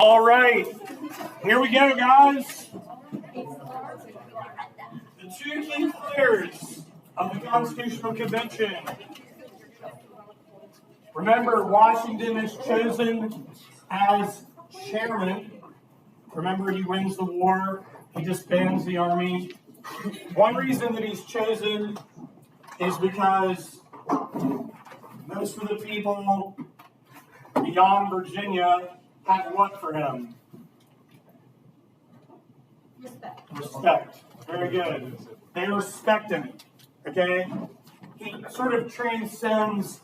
All right, here we go, guys. The two key players of the Constitutional Convention. Remember, Washington is chosen as chairman. Remember, he wins the war. He disbands the army. One reason that he's chosen is because most of the people beyond Virginia have what for him? Respect. Very good. They respect him. Okay? He sort of transcends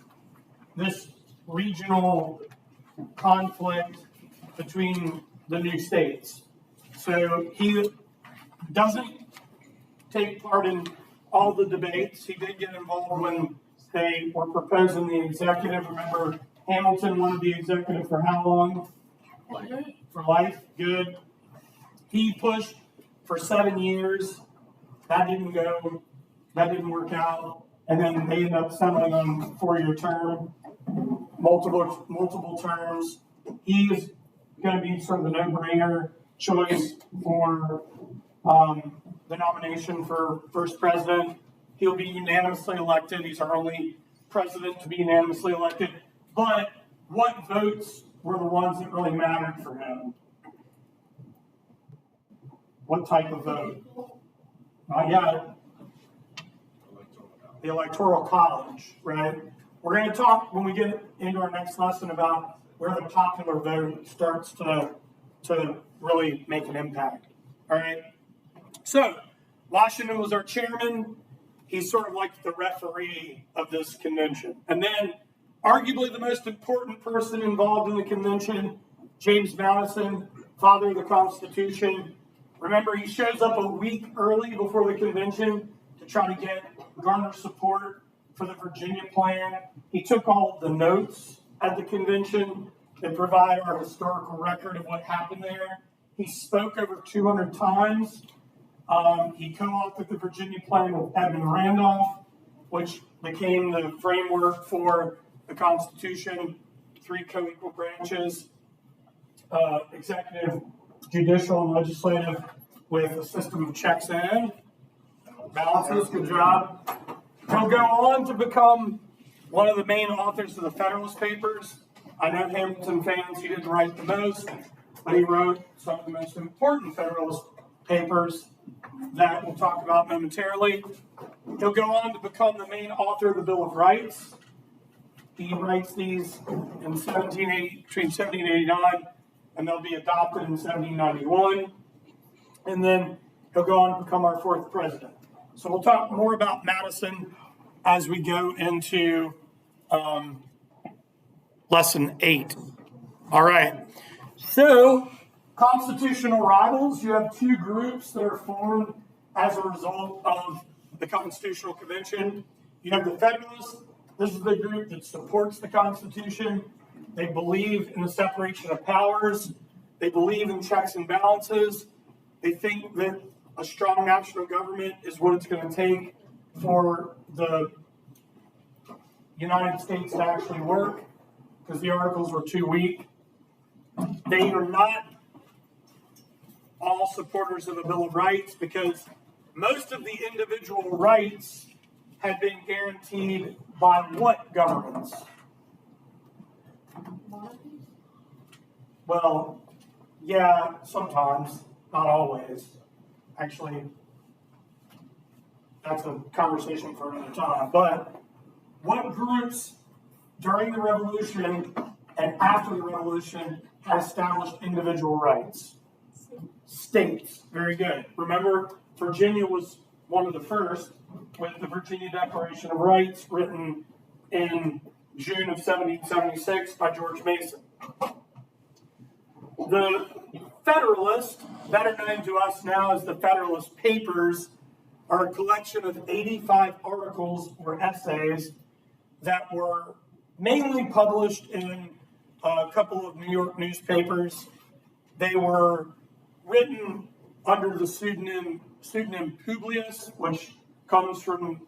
this regional conflict between the new states. So he doesn't take part in all the debates. He did get involved when they were proposing the executive. Remember, Hamilton wanted the executive for how long? For life. Good. He pushed for 7 years. That didn't go. That didn't work out. And then they ended up settling on a 4-year term, multiple terms. He's going to be sort of the no-brainer choice for the nomination for first president. He'll be unanimously elected. He's our only president to be unanimously elected. But what votes were the ones that really mattered for him? What type of vote? Not yet. The Electoral College, right? We're going to talk when we get into our next lesson about where the popular vote starts to really make an impact. All right? So, Washington was our chairman. He's sort of like the referee of this convention. And then, arguably the most important person involved in the convention, James Madison, father of the Constitution. Remember, he shows up a week early before the convention to try to garner support for the Virginia plan. He took all of the notes at the convention that provide our historical record of what happened there. He spoke over 200 times. He co-authored the Virginia plan with Edmund Randolph, which became the framework for the Constitution, 3 co-equal branches, executive, judicial, and legislative, with a system of checks and balances. Good job. He'll go on to become one of the main authors of the Federalist Papers. I know Hamilton fans, he didn't write the most, but he wrote some of the most important Federalist Papers that we'll talk about momentarily. He'll go on to become the main author of the Bill of Rights. He writes these in between 1789 and they'll be adopted in 1791. And then he'll go on to become our 4th president. So we'll talk more about Madison as we go into lesson 8. All right. So, constitutional rivals, you have 2 groups that are formed as a result of the Constitutional Convention. You have the Federalists. This is the group that supports the Constitution. They believe in the separation of powers. They believe in checks and balances. They think that a strong national government is what it's going to take for the United States to actually work, because the articles were too weak. They are not all supporters of the Bill of Rights, because most of the individual rights had been guaranteed by what governments? Well, yeah, sometimes, not always. Actually, that's a conversation for another time. But what groups during the Revolution and after the Revolution had established individual rights? States. Very good. Remember, Virginia was one of the first, with the Virginia Declaration of Rights, written in June of 1776 by George Mason. The Federalist, better known to us now as the Federalist Papers, are a collection of 85 articles or essays that were mainly published in a couple of New York newspapers. They were written under the pseudonym Publius, which comes from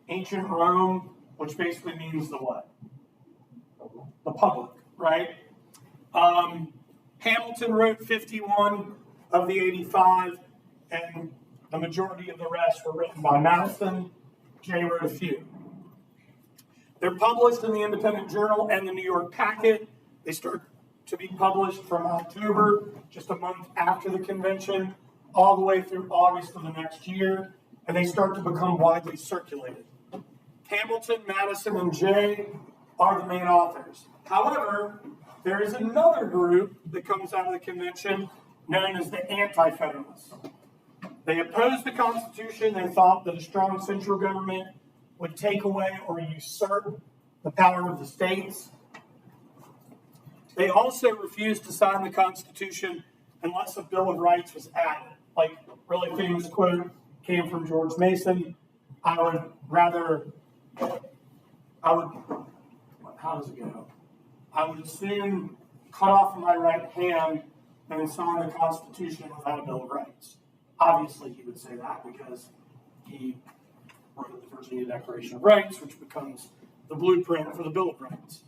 ancient Rome, which basically means the what? the public, right? Hamilton wrote 51 of the 85, and the majority of the rest were written by Madison. Jay wrote a few. They're published in the Independent Journal and the New York Packet. They start to be published from October, just a month after the convention, all the way through August of the next year, and they start to become widely circulated. Hamilton, Madison, and Jay are the main authors. However, there is another group that comes out of the convention known as the Anti-Federalists. They opposed the Constitution. They thought that a strong central government would take away or usurp the power of the states. They also refused to sign the Constitution unless a Bill of Rights was added. Like, really famous quote came from George Mason. How does it go? I would assume cut off my right hand and sign the Constitution without a Bill of Rights. Obviously, he would say that because he wrote the Virginia Declaration of Rights, which becomes the blueprint for the Bill of Rights.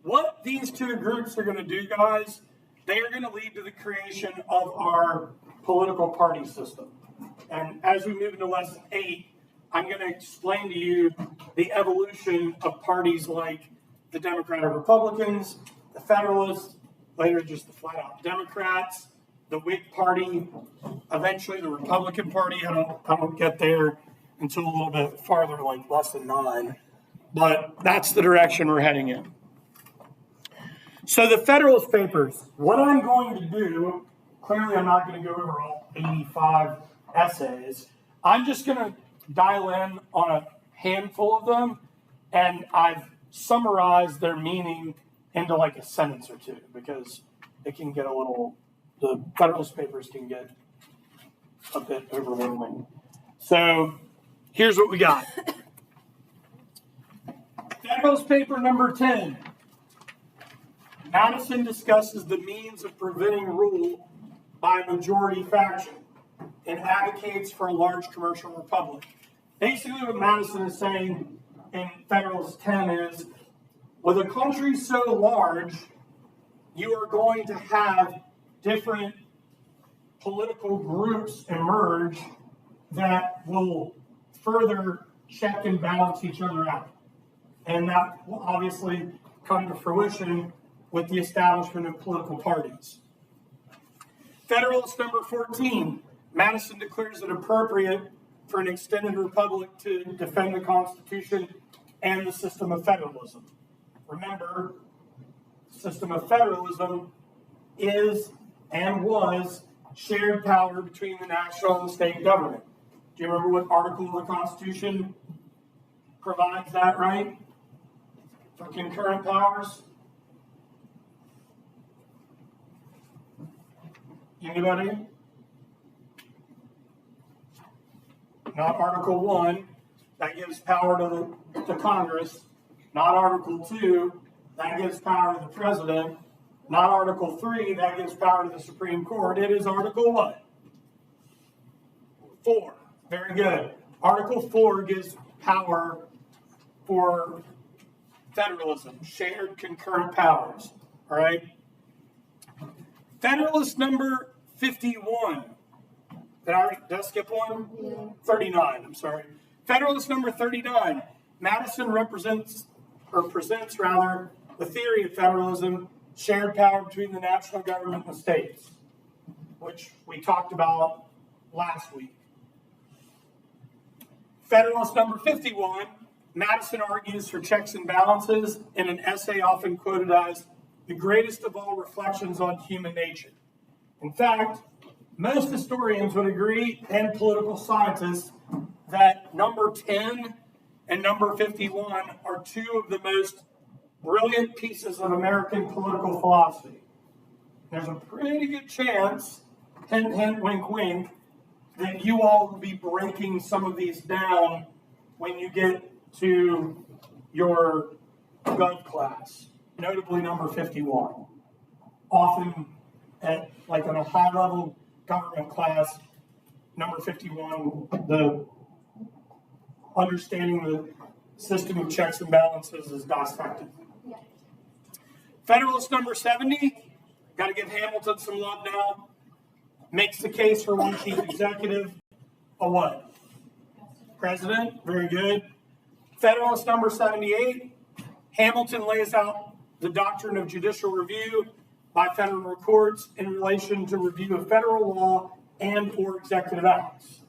What these two groups are going to do, guys, they are going to lead to the creation of our political party system. And as we move into lesson 8, I'm going to explain to you the evolution of parties like the Democratic Republicans, the Federalists, later just the flat-out Democrats, the Whig Party, eventually the Republican Party. I don't get there until a little bit farther, like lesson 9. But that's the direction we're heading in. So the Federalist Papers, what I'm going to do, clearly I'm not going to go over all 85 essays. I'm just going to dial in on a handful of them, and I've summarized their meaning into like a sentence or two because it can get the Federalist Papers can get a bit overwhelming. So here's what we got. Federalist Paper number 10. Madison discusses the means of preventing rule by a majority faction and advocates for a large commercial republic. Basically, what Madison is saying in Federalist 10 is, with a country so large, you are going to have different political groups emerge that will further check and balance each other out. And that will obviously come to fruition with the establishment of political parties. Federalist number 14, Madison declares it appropriate for an extended republic to defend the Constitution and the system of federalism. Remember, the system of federalism is and was shared power between the national and the state government. Do you remember what article of the Constitution provides that right? For concurrent powers? Anybody? Not Article 1, that gives power to Congress. Not Article 2, that gives power to the President. Not Article 3, that gives power to the Supreme Court. It is Article what? 4. Very good. Article 4 gives power for federalism, shared concurrent powers. All right? Federalist number 51. Did I skip one? Yeah. 39, I'm sorry. Federalist number 39. Madison presents the theory of federalism, shared power between the national government and the states, which we talked about last week. Federalist number 51. Madison argues for checks and balances in an essay often quoted as the greatest of all reflections on human nature. In fact, most historians would agree, and political scientists, that number 10 and number 51 are two of the most brilliant pieces of American political philosophy. There's a pretty good chance, hint, hint, wink, wink, that you all will be breaking some of these down when you get to your gov class, notably number 51. Often, at like in a high-level government class, number 51, the understanding the system of checks and balances is dissected. Federalist number 70, got to give Hamilton some love now, makes the case for one chief executive, a what? President, very good. Federalist number 78, Hamilton lays out the doctrine of judicial review by federal courts in relation to review of federal law and or executive acts.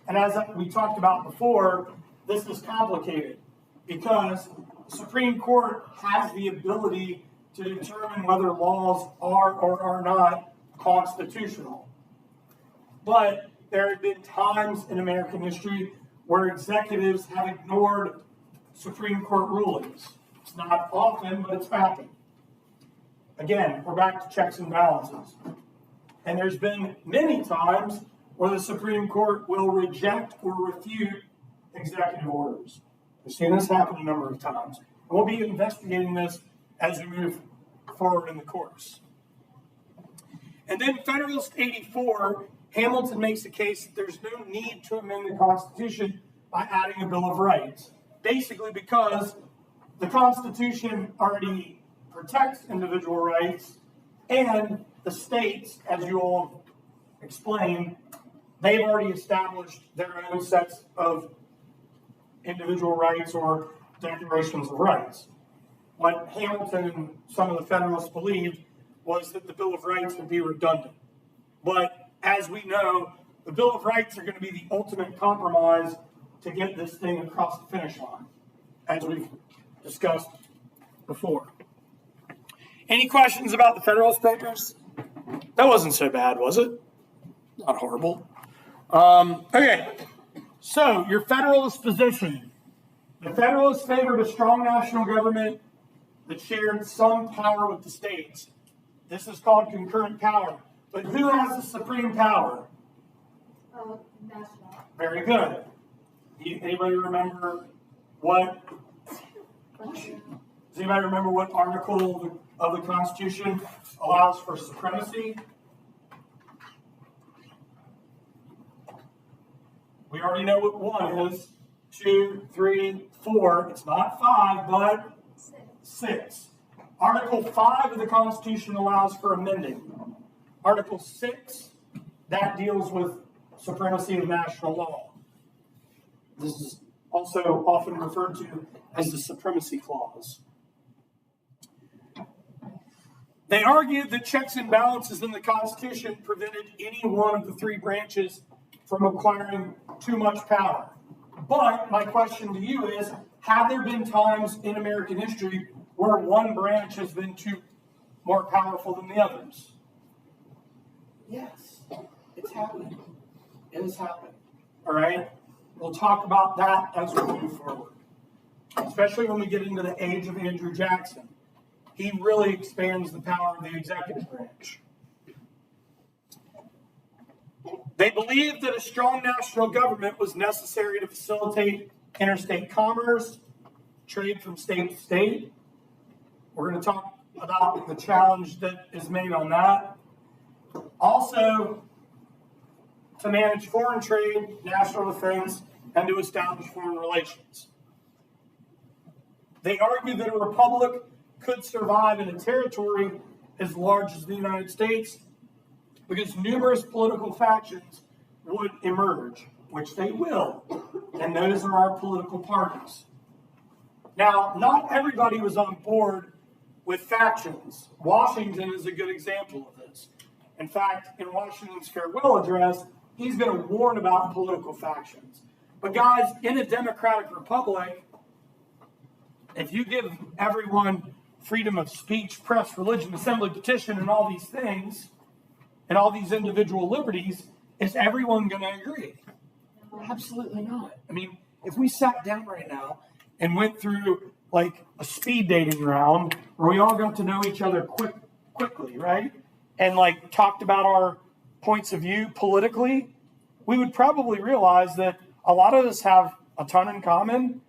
And as we talked about before, this is complicated because the Supreme Court has the ability to determine whether laws are or are not constitutional. But there have been times in American history where executives have ignored Supreme Court rulings. It's not often, but it's happened. Again, we're back to checks and balances. And there's been many times where the Supreme Court will reject or refute executive orders. We've seen this happen a number of times. And we'll be investigating this as we move forward in the course. And then Federalist 84, Hamilton makes the case that there's no need to amend the Constitution by adding a Bill of Rights. Basically because the Constitution already protects individual rights, and the states, as you all explained, they've already established their own sets of individual rights or declarations of rights. What Hamilton and some of the Federalists believed was that the Bill of Rights would be redundant. But as we know, the Bill of Rights are going to be the ultimate compromise to get this thing across the finish line, as we've discussed before. Any questions about the Federalist Papers? That wasn't so bad, was it? Not horrible. Okay, so your Federalist position. The Federalists favored a strong national government that shared some power with the states. This is called concurrent power. But who has the supreme power? National. Very good. Anybody remember what? Does anybody remember what article of the Constitution allows for supremacy? We already know what 1 is. 2, 3, 4. It's not 5, but 6. Article 5 of the Constitution allows for amending. Article 6, that deals with supremacy of national law. This is also often referred to as the Supremacy Clause. They argued that checks and balances in the Constitution prevented any one of the 3 branches from acquiring too much power. But my question to you is, have there been times in American history where one branch has been more powerful than the others? Yes, it's happened. It has happened. All right? We'll talk about that as we move forward, especially when we get into the age of Andrew Jackson. He really expands the power of the executive branch. They believed that a strong national government was necessary to facilitate interstate commerce, trade from state to state. We're going to talk about the challenge that is made on that. Also, to manage foreign trade, national defense, and to establish foreign relations. They argued that a republic could survive in a territory as large as the United States because numerous political factions would emerge, which they will, and those are our political parties. Now, not everybody was on board with factions. Washington is a good example of this. In fact, in Washington's farewell address, he's going to warn about political factions. But guys, in a democratic republic, if you give everyone freedom of speech, press, religion, assembly, petition, and all these things, and all these individual liberties, is everyone going to agree? Absolutely not. I mean, if we sat down right now and went through like a speed dating round where we all got to know each other quickly, right? And like talked about our points of view politically, we would probably realize that a lot of us have a ton in common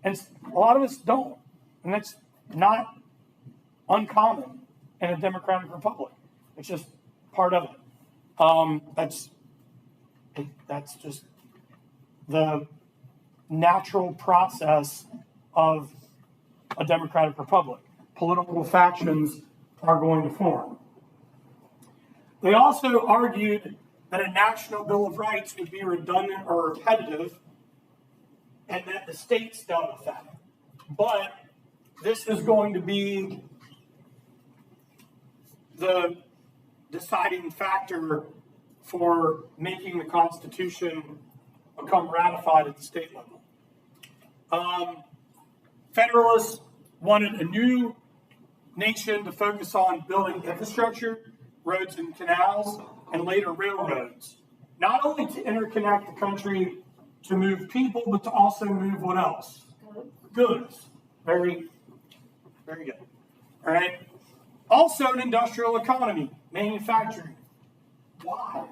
and a lot of us don't. And that's not uncommon in a democratic republic. It's just part of it. That's just the natural process of a democratic republic. Political factions are going to form. They also argued that a national Bill of Rights would be redundant or repetitive, and that the states dealt with that. But this is going to be the deciding factor for making the Constitution become ratified at the state level. Federalists wanted a new nation to focus on building infrastructure, roads and canals, and later railroads, not only to interconnect the country to move people, but to also move what else? Goods. Very, very good. All right. Also, an industrial economy, manufacturing. Why?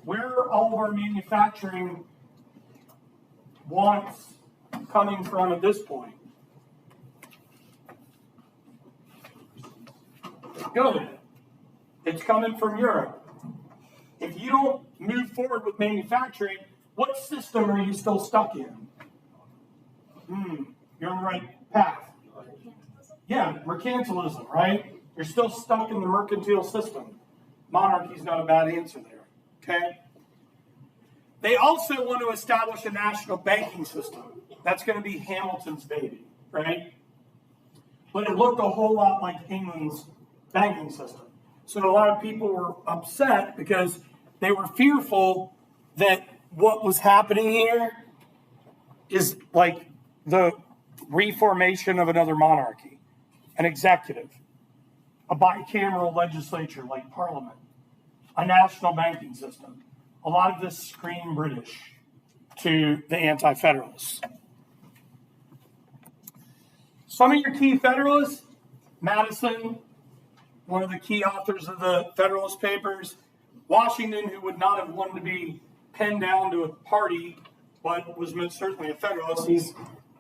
Where are all of our manufacturing wants coming from at this point? Good. It's coming from Europe. If you don't move forward with manufacturing, what system are you still stuck in? You're on the right path. Yeah, mercantilism, right? You're still stuck in the mercantile system. Monarchy is not a bad answer there, okay? They also want to establish a national banking system. That's going to be Hamilton's baby, right? But it looked a whole lot like England's banking system. So a lot of people were upset because they were fearful that what was happening here is like the reformation of another monarchy, an executive, a bicameral legislature like Parliament, a national banking system. A lot of this screamed British to the anti-federalists. Some of your key Federalists, Madison, one of the key authors of the Federalist Papers, Washington, who would not have wanted to be pinned down to a party, but was most certainly a Federalist. He's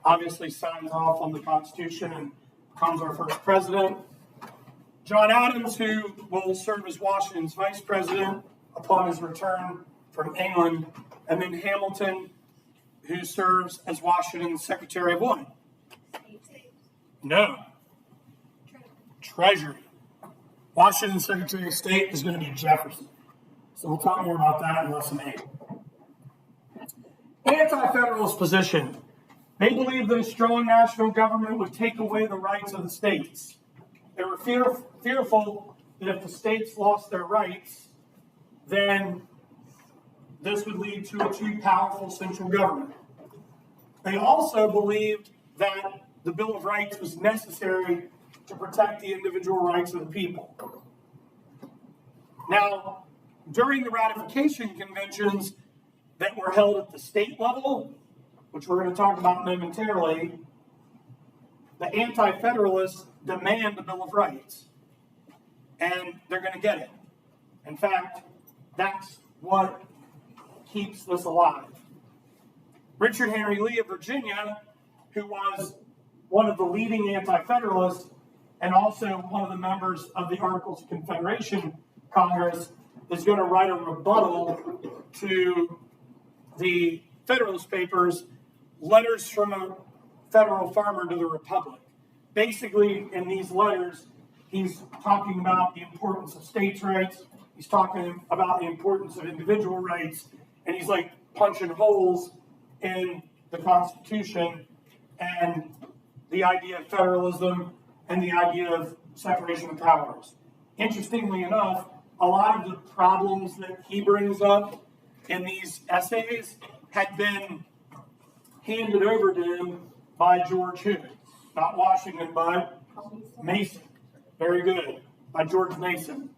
obviously signs off on the Constitution and becomes our first president. John Adams, who will serve as Washington's vice president upon his return from England, and then Hamilton, who serves as Washington's Secretary of what? No. Treasury. Washington's Secretary of State is going to be Jefferson. So we'll talk more about that in lesson 8. Anti-federalist position. They believed that a strong national government would take away the rights of the states. They were fearful that if the states lost their rights, then this would lead to a too powerful central government. They also believed that the Bill of Rights was necessary to protect the individual rights of the people. Now, during the ratification conventions that were held at the state level, which we're going to talk about momentarily, the anti-federalists demand the Bill of Rights, and they're going to get it. In fact, that's what keeps this alive. Richard Henry Lee of Virginia, who was one of the leading anti-federalists and also one of the members of the Articles of Confederation Congress, is going to write a rebuttal to the Federalist Papers, letters from a federal farmer to the Republic. Basically, in these letters, he's talking about the importance of states' rights, he's talking about the importance of individual rights, and he's like punching holes in the Constitution and the idea of federalism and the idea of separation of powers. Interestingly enough, a lot of the problems that he brings up in these essays had been handed over to him by George who? Not Washington, but Mason. Very good. By George Mason.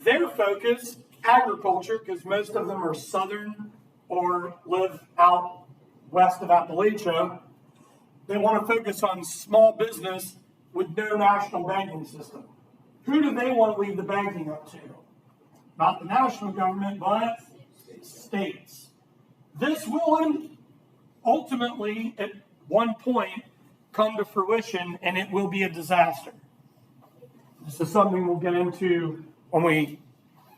Their focus, agriculture, because most of them are southern or live out west of Appalachia, they want to focus on small business with no national banking system. Who do they want to leave the banking up to? Not the national government, but states. This will ultimately, at one point, come to fruition, and it will be a disaster. This is something we'll get into when we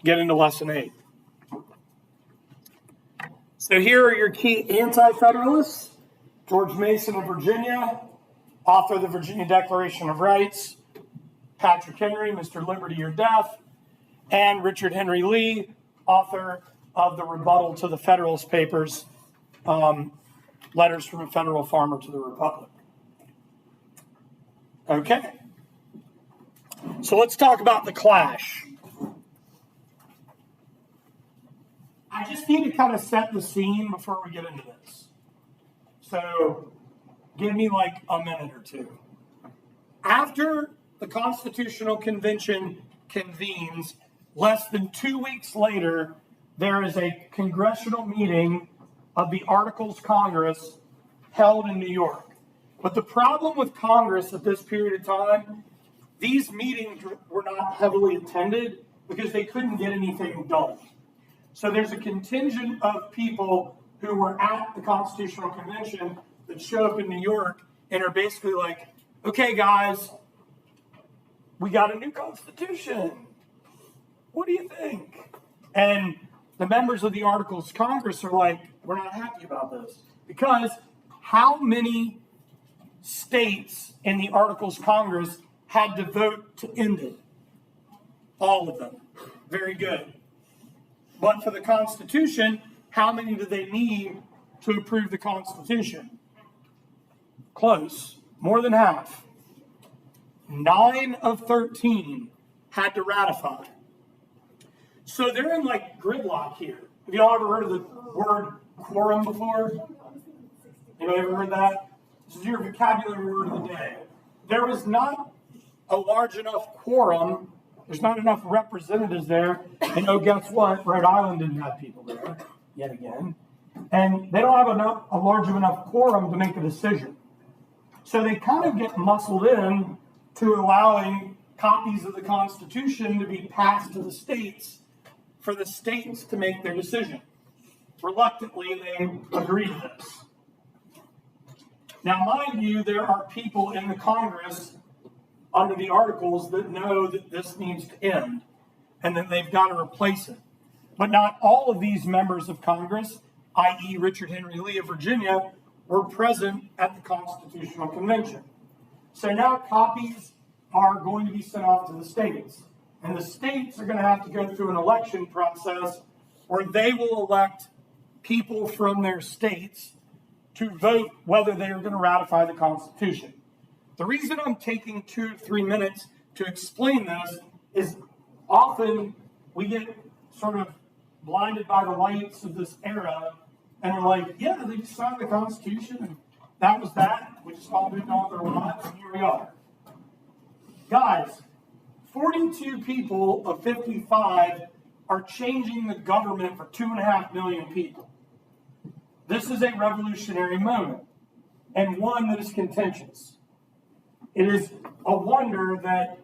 get into lesson 8. So here are your key anti-federalists. George Mason of Virginia, author of the Virginia Declaration of Rights, Patrick Henry, Mr. Liberty or Death, and Richard Henry Lee, author of the rebuttal to the Federalist Papers, Letters from a Federal Farmer to the Republic. Okay, so let's talk about the clash. I just need to kind of set the scene before we get into this. So give me like a minute or two. After the Constitutional Convention convenes, less than 2 weeks later, there is a congressional meeting of the Articles Congress held in New York. But the problem with Congress at this period of time, these meetings were not heavily attended because they couldn't get anything done. So there's a contingent of people who were at the Constitutional Convention that show up in New York and are basically like, okay, guys, we got a new Constitution. What do you think? And the members of the Articles of Congress are like, we're not happy about this. Because how many states in the Articles of Congress had to vote to end it? All of them. Very good. But for the Constitution, how many do they need to approve the Constitution? Close. More than half. 9 of 13 had to ratify. So they're in like gridlock here. Have y'all ever heard of the word quorum before? Anybody ever heard that? This is your vocabulary word of the day. There was not a large enough quorum. There's not enough representatives there. And oh, guess what? Rhode Island didn't have people there yet again. And they don't have a large enough quorum to make a decision. So they kind of get muscled in to allowing copies of the Constitution to be passed to the states for the states to make their decision. Reluctantly, they agree to this. Now, mind you, there are people in the Congress under the Articles that know that this needs to end and that they've got to replace it. But not all of these members of Congress, i.e. Richard Henry Lee of Virginia, were present at the Constitutional Convention. So now copies are going to be sent off to the states. And the states are going to have to go through an election process where they will elect people from their states to vote whether they are going to ratify the Constitution. The reason I'm taking 2 to 3 minutes to explain this is often we get sort of blinded by the lights of this era and we're like, yeah, they just signed the Constitution and that was that. We just all moved on with our lives and here we are. Guys, 42 people of 55 are changing the government for 2.5 million people. This is a revolutionary moment and one that is contentious. It is a wonder that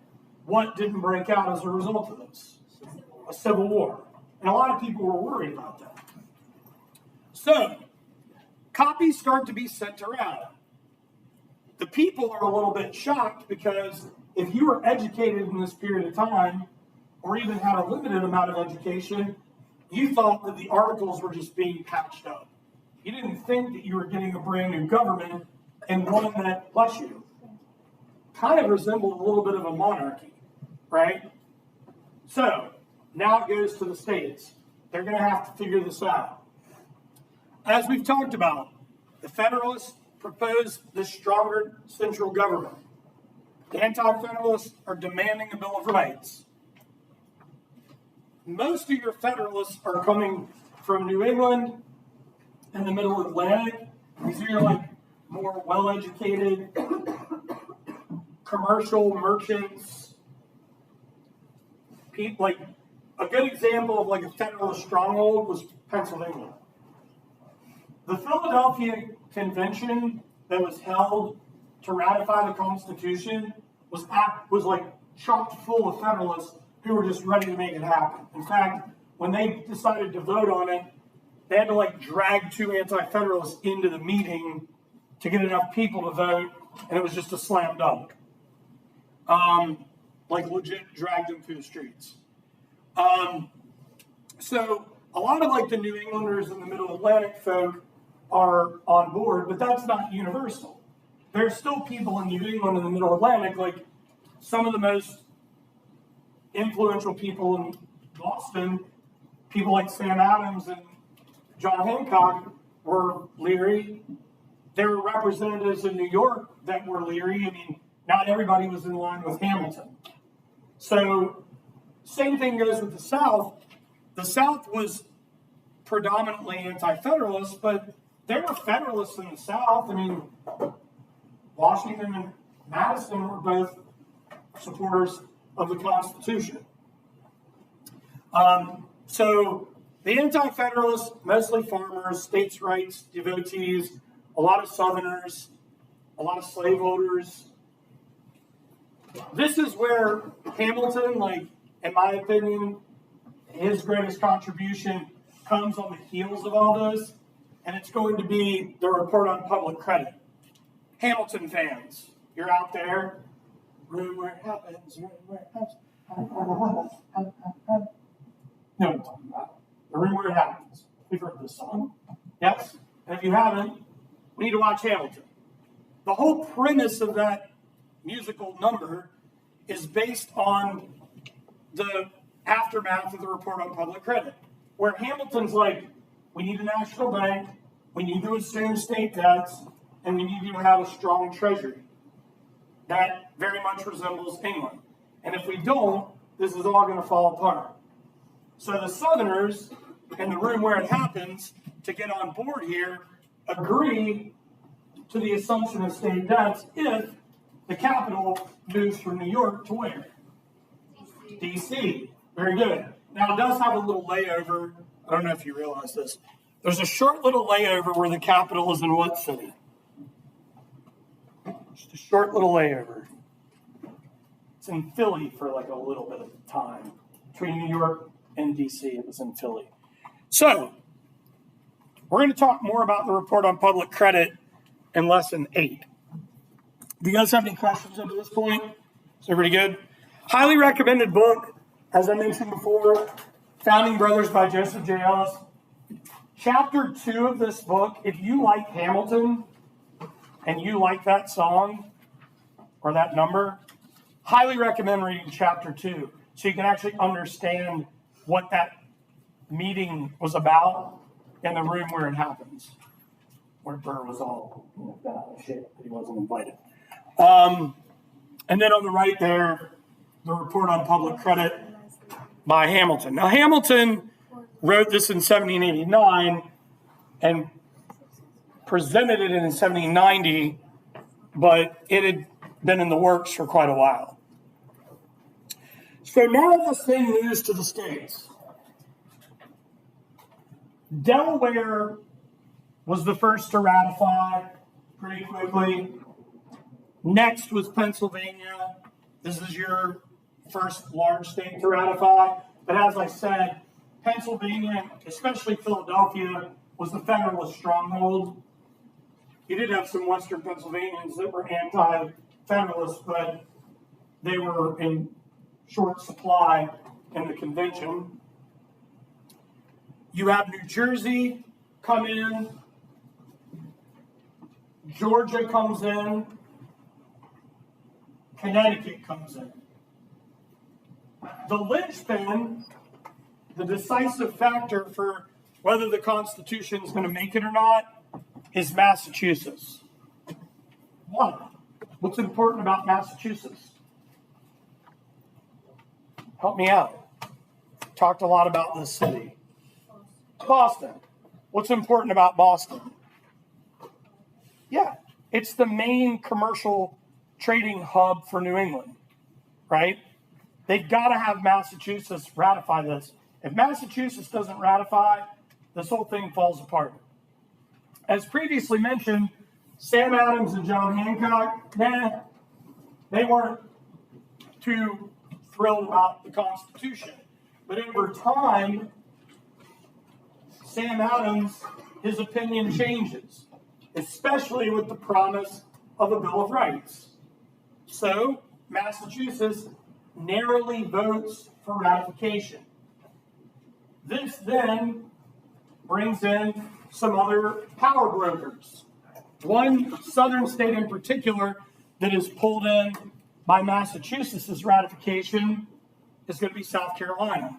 what didn't break out as a result of this? A civil war. And a lot of people were worried about that. So, copies start to be sent around. The people are a little bit shocked because if you were educated in this period of time, or even had a limited amount of education, you thought that the Articles were just being patched up. You didn't think that you were getting a brand new government and one that, bless you, kind of resembled a little bit of a monarchy, right? So, now it goes to the states. They're going to have to figure this out. As we've talked about, the Federalists proposed this stronger central government. The Anti-Federalists are demanding a Bill of Rights. Most of your Federalists are coming from New England and the Middle Atlantic. These are like more well-educated commercial merchants. People, like a good example of like a Federalist stronghold was Pennsylvania. The Philadelphia Convention that was held to ratify the Constitution was like chock full of Federalists who were just ready to make it happen. In fact, when they decided to vote on it, they had to like drag 2 anti-Federalists into the meeting to get enough people to vote, and it was just a slam dunk. Like legit dragged them through the streets. So a lot of like the New Englanders and the Middle Atlantic folk are on board, but that's not universal. There's still people in New England and the Middle Atlantic, like some of the most influential people in Boston, people like Sam Adams and John Hancock, were leery. There were representatives in New York that were leery. I mean, not everybody was in line with Hamilton. So, same thing goes with the South. The South was predominantly anti-federalist, but there were Federalists in the South. I mean, Washington and Madison were both supporters of the Constitution. So the anti-federalists, mostly farmers, states' rights devotees, a lot of Southerners, a lot of slaveholders. This is where Hamilton, like, in my opinion, his greatest contribution comes on the heels of all this, and it's going to be the report on public credit. Hamilton fans, you're out there. Room where it happens, room where it happens. No, I'm talking about the room where it happens. We've heard this song. Yes? And if you haven't, we need to watch Hamilton. The whole premise of that musical number is based on the aftermath of the report on public credit, where Hamilton's like, we need a national bank, we need to assume state debts, and we need to have a strong treasury. That very much resembles England. And if we don't, this is all going to fall apart. So the Southerners, in the room where it happens, to get on board here, agree to the assumption of state debts if the capital moves from New York to where? DC. Very good. Now, it does have a little layover. I don't know if you realize this. There's a short little layover where the capital is in what city? Just a short little layover. It's in Philly for like a little bit of time. Between New York and DC, it was in Philly. So, we're going to talk more about the report on public credit in lesson 8. Do you guys have any questions up to this point? Is everybody good? Highly recommended book, as I mentioned before, Founding Brothers by Joseph J. Ellis. Chapter 2 of this book, if you like Hamilton and you like that song or that number, highly recommend reading chapter 2 so you can actually understand what that meeting was about in the room where it happens, where Burr was all bent out of shape that he wasn't invited. And then on the right there, the report on public credit by Hamilton. Now, Hamilton wrote this in 1789 and presented it in 1790, but it had been in the works for quite a while. So now this thing moves to the states. Delaware was the first to ratify pretty quickly. Next was Pennsylvania. This is your first large state to ratify. But as I said, Pennsylvania, especially Philadelphia, was the Federalist stronghold. You did have some Western Pennsylvanians that were anti-Federalist, but they were in short supply in the convention. You have New Jersey come in, Georgia comes in, Connecticut comes in. The linchpin, the decisive factor for whether the Constitution is going to make it or not, is Massachusetts. What? What's important about Massachusetts? Help me out. Talked a lot about this city. Boston. What's important about Boston? Yeah, it's the main commercial trading hub for New England, right? They've got to have Massachusetts ratify this. If Massachusetts doesn't ratify, this whole thing falls apart. As previously mentioned, Sam Adams and John Hancock, they weren't too thrilled about the Constitution. But over time, Sam Adams, his opinion changes, especially with the promise of a Bill of Rights. So, Massachusetts narrowly votes for ratification. This then brings in some other power brokers. One southern state in particular that is pulled in by Massachusetts' ratification is going to be South Carolina.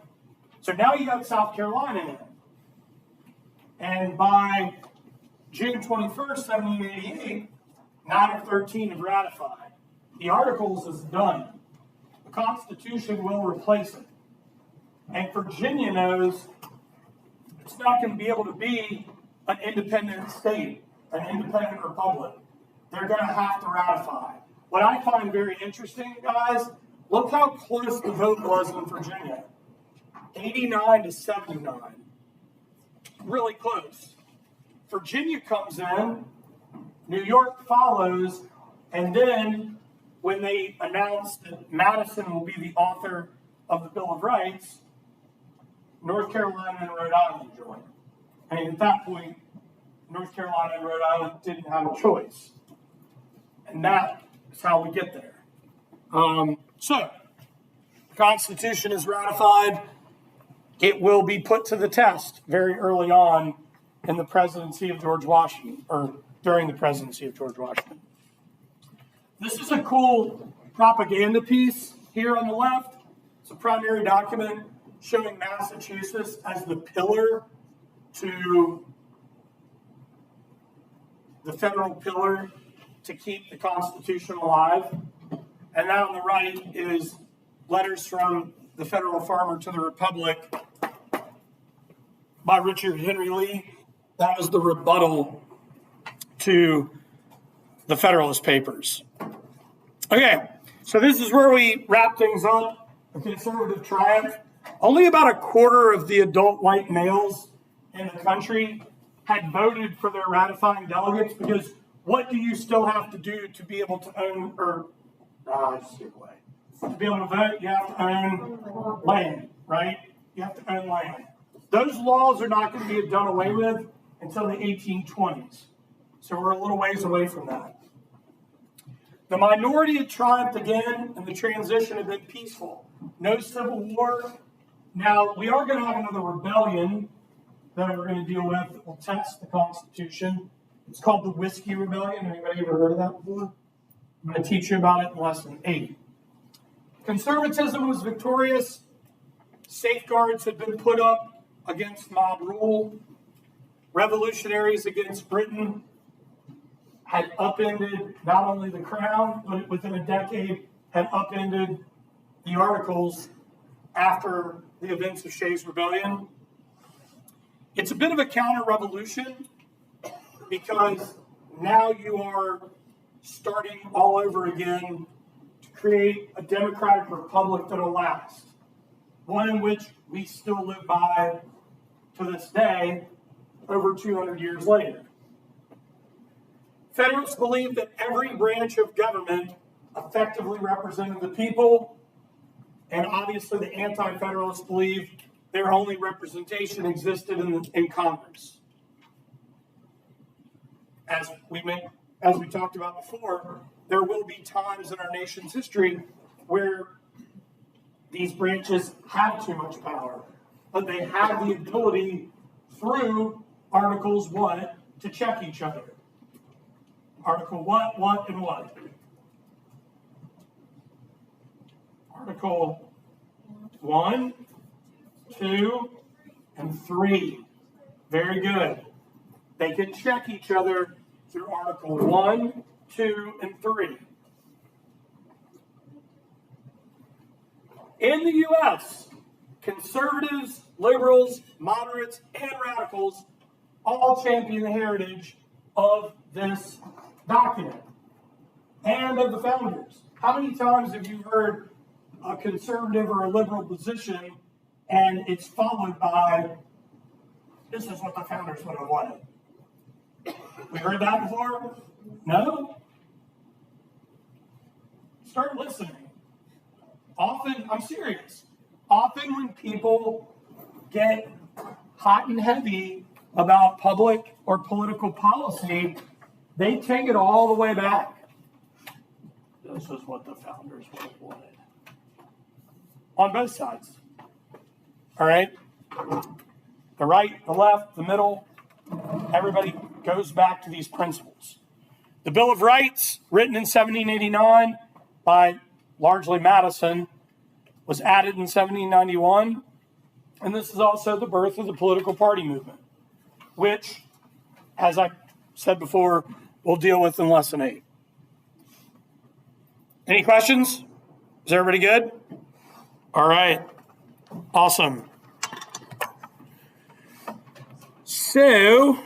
So now you got South Carolina in. And by June 21st, 1788, 9 of 13 have ratified. The Articles is done. The Constitution will replace it. And Virginia knows it's not going to be able to be an independent state, an independent republic. They're going to have to ratify. What I find very interesting, guys, look how close the vote was in Virginia. 89 to 79. Really close. Virginia comes in, New York follows, and then when they announced that Madison will be the author of the Bill of Rights, North Carolina and Rhode Island joined. And at that point, North Carolina and Rhode Island didn't have a choice. And that is how we get there. So, the Constitution is ratified. It will be put to the test very early on in the presidency of George Washington, or during the presidency of George Washington. This is a cool propaganda piece here on the left. It's a primary document showing Massachusetts as the pillar to the federal pillar to keep the Constitution alive. And that on the right is letters from the federal farmer to the Republic by Richard Henry Lee. That was the rebuttal to the Federalist Papers. Okay, so this is where we wrap things up. A conservative triumph. Only about a quarter of the adult white males in the country had voted for their ratifying delegates, because what do you still have to do to be able to own, to be able to vote, you have to own land, right? You have to own land. Those laws are not going to be done away with until the 1820s. So we're a little ways away from that. The minority had triumphed again, and the transition had been peaceful. No civil war. Now, we are going to have another rebellion that we're going to deal with that will test the Constitution. It's called the Whiskey Rebellion. Anybody ever heard of that before? I'm going to teach you about it in lesson 8. Conservatism was victorious. Safeguards had been put up against mob rule. Revolutionaries against Britain had upended not only the crown, but within a decade had upended the Articles after the events of Shays' Rebellion. It's a bit of a counter-revolution because now you are starting all over again to create a democratic republic that will last. One in which we still live by to this day, over 200 years later. Federalists believed that every branch of government effectively represented the people, and obviously the anti-federalists believed their only representation existed in Congress. As we talked about before, there will be times in our nation's history where these branches have too much power, but they have the ability through Articles what to check each other. Article what, and what? Article 1, 2, and 3. Very good. They can check each other through Article 1, 2, and 3. In the U.S., conservatives, liberals, moderates, and radicals all champion the heritage of this document and of the founders. How many times have you heard a conservative or a liberal position and it's followed by, this is what the founders would have wanted? We heard that before? No? Start listening. Often, I'm serious, often when people get hot and heavy about public or political policy, they take it all the way back. This is what the founders would have wanted. On both sides. All right? The right, the left, the middle, everybody goes back to these principles. The Bill of Rights, written in 1789 by largely Madison, was added in 1791. And this is also the birth of the political party movement, which, as I said before, we'll deal with in lesson 8. Any questions? Is everybody good? All right. Awesome. So,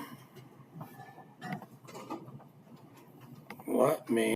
let me